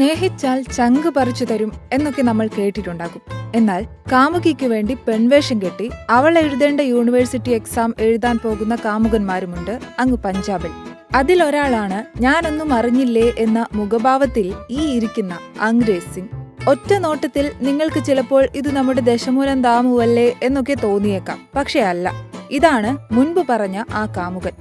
സ്നേഹിച്ചാൽ ചങ്ക് പറിച്ചു തരും എന്നൊക്കെ നമ്മൾ കേട്ടിട്ടുണ്ടാകും. എന്നാൽ കാമുകിക്ക് വേണ്ടി പെൺവേഷം കെട്ടി അവൾ എഴുതേണ്ട യൂണിവേഴ്സിറ്റി എക്സാം എഴുതാൻ പോകുന്ന കാമുകന്മാരുമുണ്ട് അങ്ങ് പഞ്ചാബിൽ. അതിലൊരാളാണ് ഞാനൊന്നും അറിഞ്ഞില്ലേ എന്ന മുഖഭാവത്തിൽ ഈ ഇരിക്കുന്ന അംഗ്രേസ് സിംഗ്. ഒറ്റ നോട്ടത്തിൽ നിങ്ങൾക്ക് ചിലപ്പോൾ ഇത് നമ്മുടെ ദശമൂലം ദാമുവല്ലേ എന്നൊക്കെ തോന്നിയേക്കാം. പക്ഷെ അല്ല, ഇതാണ് മുൻപ് പറഞ്ഞ ആ കാമുകൻ.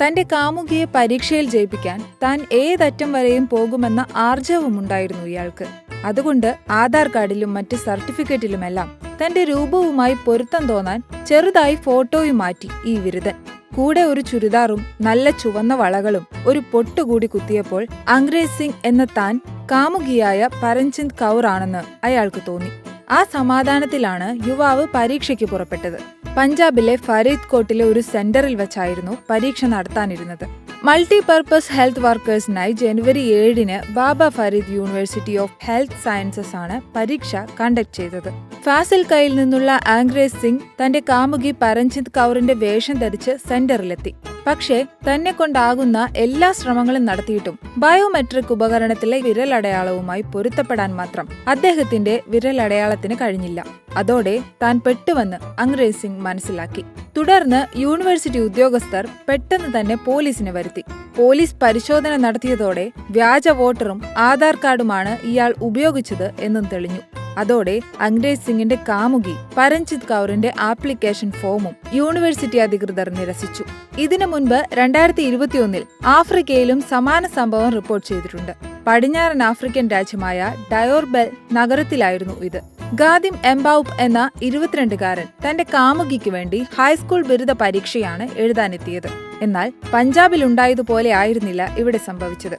തന്റെ കാമുകിയെ പരീക്ഷയിൽ ജയിപ്പിക്കാൻ താൻ ഏതറ്റം വരെയും പോകുമെന്ന ആർജവമുണ്ടായിരുന്നു ഇയാൾക്ക്. അതുകൊണ്ട് ആധാർ കാർഡിലും മറ്റ് സർട്ടിഫിക്കറ്റിലുമെല്ലാം തന്റെ രൂപവുമായി പൊരുത്തം തോന്നാൻ ചെറുതായി ഫോട്ടോയും മാറ്റി ഈ വിരുദ്ധൻ. കൂടെ ഒരു ചുരിദാറും നല്ല ചുവന്ന വളകളും ഒരു പൊട്ടുകൂടി കുത്തിയപ്പോൾ അംഗ്രേസ് സിംഗ് എന്ന താൻ കാമുകിയായ പരംചന്ദ് കൗർ ആണെന്ന് അയാൾക്ക് തോന്നി. ആ സമാധാനത്തിലാണ് യുവാവ് പരീക്ഷയ്ക്ക് പുറപ്പെട്ടത്. പഞ്ചാബിലെ ഫരീദ് കോട്ടിലെ ഒരു സെന്ററിൽ വെച്ചായിരുന്നു പരീക്ഷ നടത്താനിരുന്നത്. മൾട്ടിപർപ്പസ് ഹെൽത്ത് വർക്കേഴ്സിനായി ജനുവരി 7 Baba Farid university of health sciences ആണ് പരീക്ഷ കണ്ടക്ട് ചെയ്തത്. ഫാസിൽ കയ്യിൽ നിന്നുള്ള അംഗ്രേസ് സിംഗ് തന്റെ കാമുകി പരംചന്ദ് കൗറിന്റെ വേഷം ധരിച്ച് സെന്ററിലെത്തി. പക്ഷേ തന്നെ കൊണ്ടാകുന്ന എല്ലാ ശ്രമങ്ങളും നടത്തിയിട്ടും ബയോമെട്രിക് ഉപകരണത്തിലെ വിരലടയാളവുമായി പൊരുത്തപ്പെടാൻ മാത്രം അദ്ദേഹത്തിന്റെ വിരലടയാളത്തിന് കഴിഞ്ഞില്ല. അതോടെ താൻ പെട്ടുവെന്ന് അംഗ്രേസ് സിംഗ് മനസ്സിലാക്കി. തുടർന്ന് യൂണിവേഴ്സിറ്റി ഉദ്യോഗസ്ഥർ പെട്ടെന്ന് തന്നെ പോലീസിനെ വരുത്തി. പോലീസ് പരിശോധന നടത്തിയതോടെ വ്യാജ വോട്ടറും ആധാർ കാർഡുമാണ് ഇയാൾ ഉപയോഗിച്ചത് എന്നും തെളിഞ്ഞു. അതോടെ അംഗ്രേസ് സിംഗിന്റെ കാമുകി പരംചന്ദ് കൗറിന്റെ ആപ്ലിക്കേഷൻ ഫോമും യൂണിവേഴ്സിറ്റി അധികൃതർ നിരസിച്ചു. ഇതിനു മുൻപ് 2021 ആഫ്രിക്കയിലും സമാന സംഭവം റിപ്പോർട്ട് ചെയ്തിട്ടുണ്ട്. പടിഞ്ഞാറൻ ആഫ്രിക്കൻ രാജ്യമായ ഡയോർബെൽ നഗരത്തിലായിരുന്നു ഇത്. ഗാദിം എംബൌപ് എന്ന 22-കാരൻ തന്റെ കാമുകിക്ക് വേണ്ടി ഹൈസ്കൂൾ ബിരുദ പരീക്ഷയാണ് എഴുതാനെത്തിയത്. എന്നാൽ പഞ്ചാബിലുണ്ടായതുപോലെ ആയിരുന്നില്ല ഇവിടെ സംഭവിച്ചത്.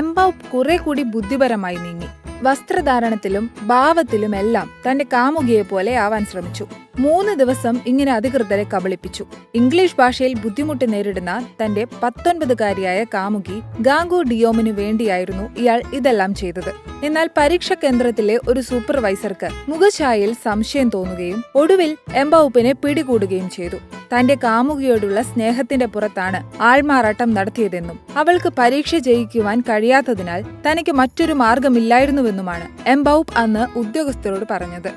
എംബൌപ് കുറെ കൂടി ബുദ്ധിപരമായി നീങ്ങി. വസ്ത്രധാരണത്തിലും ഭാവത്തിലുമെല്ലാം തന്റെ കാമുകിയെ പോലെ ആവാൻ ശ്രമിച്ചു. 3 ദിവസം ഇങ്ങനെ അധികൃതരെ കബളിപ്പിച്ചു. ഇംഗ്ലീഷ് ഭാഷയിൽ ബുദ്ധിമുട്ട് നേരിടുന്ന തന്റെ 19-കാരിയായ കാമുകി ഗാംഗു ഡിയോമിനു വേണ്ടിയായിരുന്നു ഇയാൾ ഇതെല്ലാം ചെയ്തത്. എന്നാൽ പരീക്ഷാ കേന്ദ്രത്തിലെ ഒരു സൂപ്പർവൈസർക്ക് മുഖഛായയിൽ സംശയം തോന്നുകയും ഒടുവിൽ എംബൌപ്പിനെ പിടികൂടുകയും ചെയ്തു. തന്റെ കാമുകിയോടുള്ള സ്നേഹത്തിന്റെ പുറത്താണ് ആൾമാറാട്ടം നടത്തിയതെന്നും അവൾക്ക് പരീക്ഷ ജയിക്കുവാൻ കഴിയാത്തതിനാൽ തനിക്ക് മറ്റൊരു മാർഗമില്ലായിരുന്നുവെന്നുമാണ് എംബൌപ്പ് അന്ന് ഉദ്യോഗസ്ഥരോട് പറഞ്ഞത്.